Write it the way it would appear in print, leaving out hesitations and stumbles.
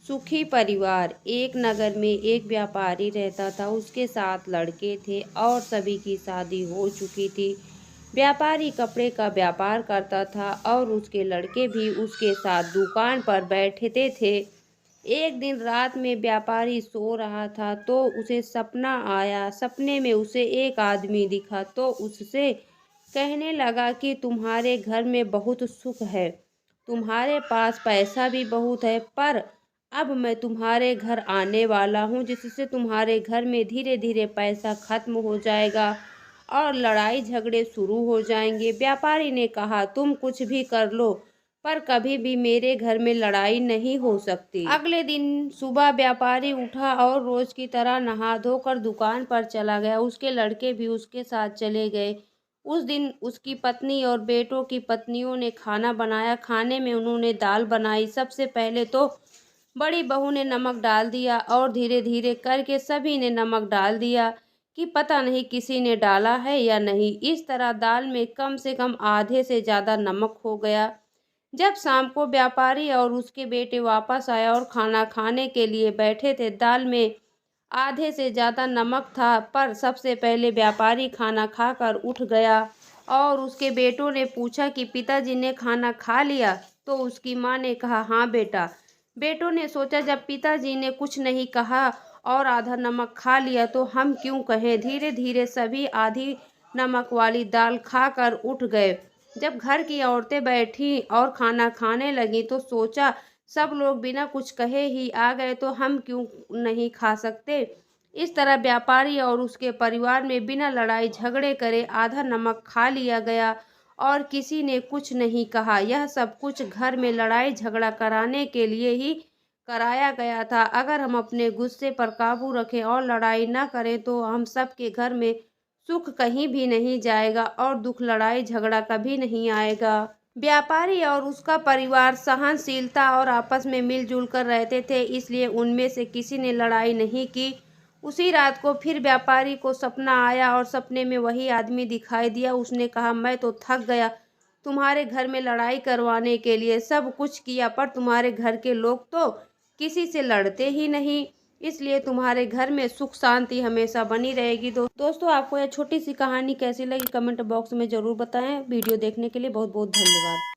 सुखी परिवार। एक नगर में एक व्यापारी रहता था। उसके 7 लड़के थे और सभी की शादी हो चुकी थी। व्यापारी कपड़े का व्यापार करता था और उसके लड़के भी उसके साथ दुकान पर बैठते थे। एक दिन रात में व्यापारी सो रहा था तो उसे सपना आया। सपने में उसे एक आदमी दिखा तो उससे कहने लगा कि तुम्हारे घर में बहुत सुख है, तुम्हारे पास पैसा भी बहुत है, पर अब मैं तुम्हारे घर आने वाला हूँ जिससे तुम्हारे घर में धीरे धीरे पैसा खत्म हो जाएगा और लड़ाई झगड़े शुरू हो जाएंगे। व्यापारी ने कहा, तुम कुछ भी कर लो पर कभी भी मेरे घर में लड़ाई नहीं हो सकती। अगले दिन सुबह व्यापारी उठा और रोज की तरह नहा धोकर दुकान पर चला गया। उसके लड़के भी उसके साथ चले गए। उस दिन उसकी पत्नी और बेटों की पत्नियों ने खाना बनाया। खाने में उन्होंने दाल बनाई। सबसे पहले तो बड़ी बहू ने नमक डाल दिया और धीरे धीरे करके सभी ने नमक डाल दिया कि पता नहीं किसी ने डाला है या नहीं। इस तरह दाल में कम से कम आधे से ज़्यादा नमक हो गया। जब शाम को व्यापारी और उसके बेटे वापस आया और खाना खाने के लिए बैठे थे, दाल में आधे से ज़्यादा नमक था। पर सबसे पहले व्यापारी खाना खाकर उठ गया और उसके बेटों ने पूछा कि पिताजी ने खाना खा लिया? तो उसकी माँ ने कहा, हाँ बेटा। बेटों ने सोचा, जब पिताजी ने कुछ नहीं कहा और आधा नमक खा लिया तो हम क्यों कहें। धीरे धीरे सभी आधी नमक वाली दाल खाकर उठ गए। जब घर की औरतें बैठी और खाना खाने लगी तो सोचा, सब लोग बिना कुछ कहे ही आ गए तो हम क्यों नहीं खा सकते। इस तरह व्यापारी और उसके परिवार में बिना लड़ाई झगड़े करे आधा नमक खा लिया गया और किसी ने कुछ नहीं कहा। यह सब कुछ घर में लड़ाई झगड़ा कराने के लिए ही कराया गया था। अगर हम अपने गुस्से पर काबू रखें और लड़ाई न करें तो हम सबके घर में सुख कहीं भी नहीं जाएगा और दुख लड़ाई झगड़ा कभी नहीं आएगा। व्यापारी और उसका परिवार सहनशीलता और आपस में मिलजुल कर रहते थे, इसलिए उनमें से किसी ने लड़ाई नहीं की। उसी रात को फिर व्यापारी को सपना आया और सपने में वही आदमी दिखाई दिया। उसने कहा, मैं तो थक गया, तुम्हारे घर में लड़ाई करवाने के लिए सब कुछ किया पर तुम्हारे घर के लोग तो किसी से लड़ते ही नहीं, इसलिए तुम्हारे घर में सुख शांति हमेशा बनी रहेगी। दोस्तों, आपको यह छोटी सी कहानी कैसी लगी कमेंट बॉक्स में ज़रूर बताएं। वीडियो देखने के लिए बहुत बहुत धन्यवाद।